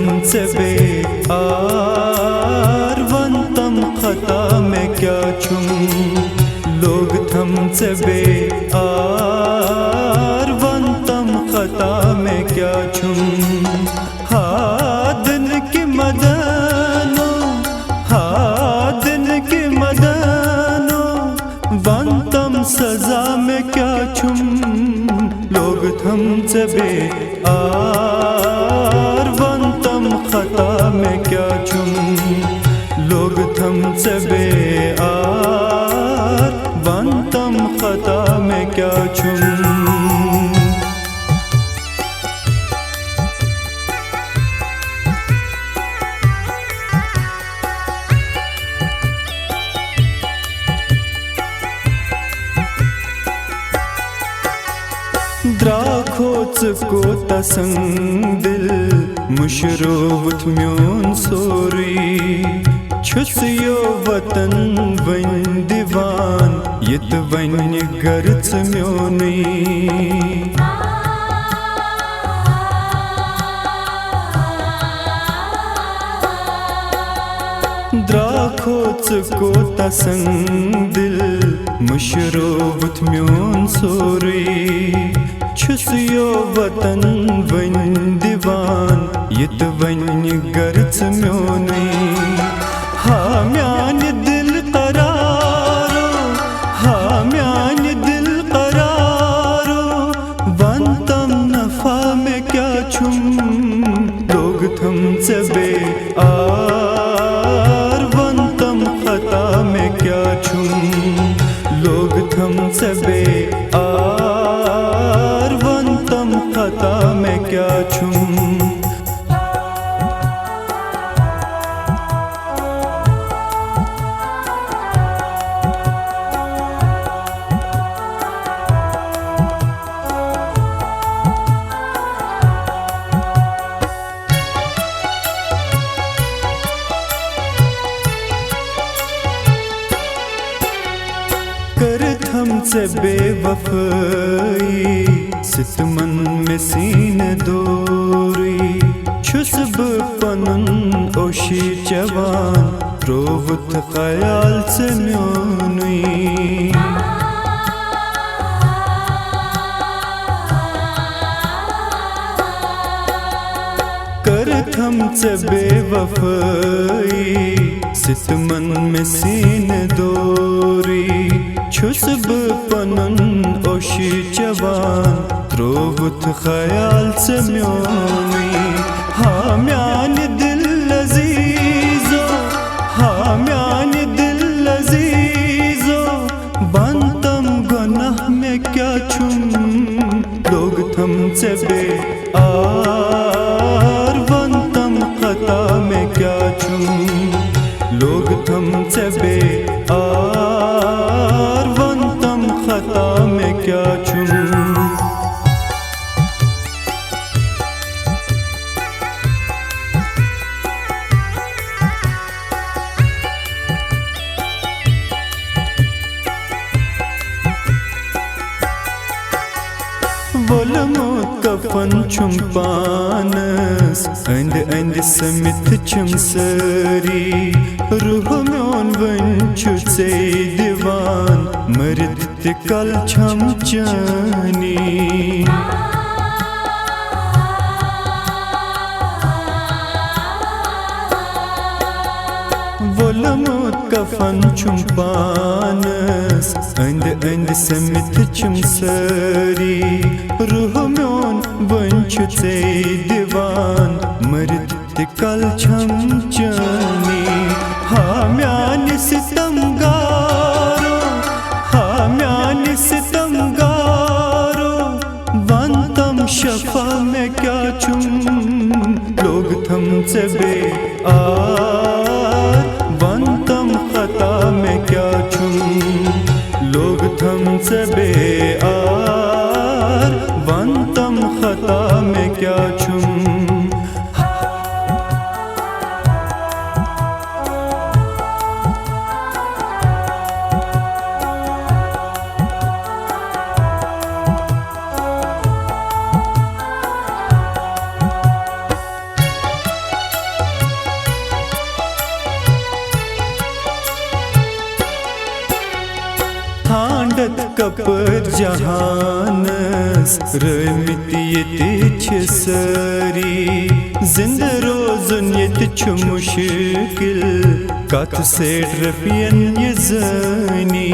हमसे बेआर वंतम खता में क्या छुम। लोग हमसे बेआर वंतम खता में क्या छुम। हादिन की मदनो हादिन की मदनो वंतम सजा में क्या छुम। लोग हमसे बेआर वंतम खता में क्या छुम। लोग हमसे बेआर वंतम खता में क्या छुम। द्राखोच को तसंग दिल मुशरोवत म्योन सोरी। छुस यो वतन वन दीवान यत वन गर्च म्योनी। द्राखोच को तसंग दिल मुशरोवत म्योन सोरी। छुस यो वतन वन दीवान यत वन गर्च म्योनी। हाँ म्यान दिल करारो हाँ म्यान दिल करारो वंतम नफा में क्या छुम। लोग हमसे बेआर वंतम खता में क्या छुम। लोग हमसे बेआर वंतम खता में क्या छुम। करत हमसे बेवफाई सितमन में सीन दोरी। छुसब पनन ओशी जवान रोवत ख्याल से म्योनी। करत हमसे बेवफाई सितमन में सीन दोरी। छुसब पनन ओशी जवान रोवत ख्याल से म्योनी। हाँ म्यान दिल लजीजो हाँ म्यान दिल लजीजो वंतम गुनाह में क्या छुम। लोग हमसे बेआर वंतम खता में क्या छुम। लोग हमसे बेआर वंतम खता में क्या छुम। वोलमो कफन छुम पानस अंद अंद समित छुम सरी। रूह म्योन वन छुसे दीवान मरद कल छम जानी। वोलमो कफन छुम पानस अंद अंद समित छुम सरी। रूह म्योन वन छुसे दीवान मरद कल छम जानी। हाँ म्यान सितमगारो हाँ म्यान सितमगारो वंतम शफा में क्या छुम। लोग हमसे बेआर वंतम खता में क्या छुम। लोग हमसे बेआर वंतम खता में क्या छुम। कपर जहानस रमित ये सारी जिंद रोजन ये मुश्किल कत सेठ रफियन ये जानी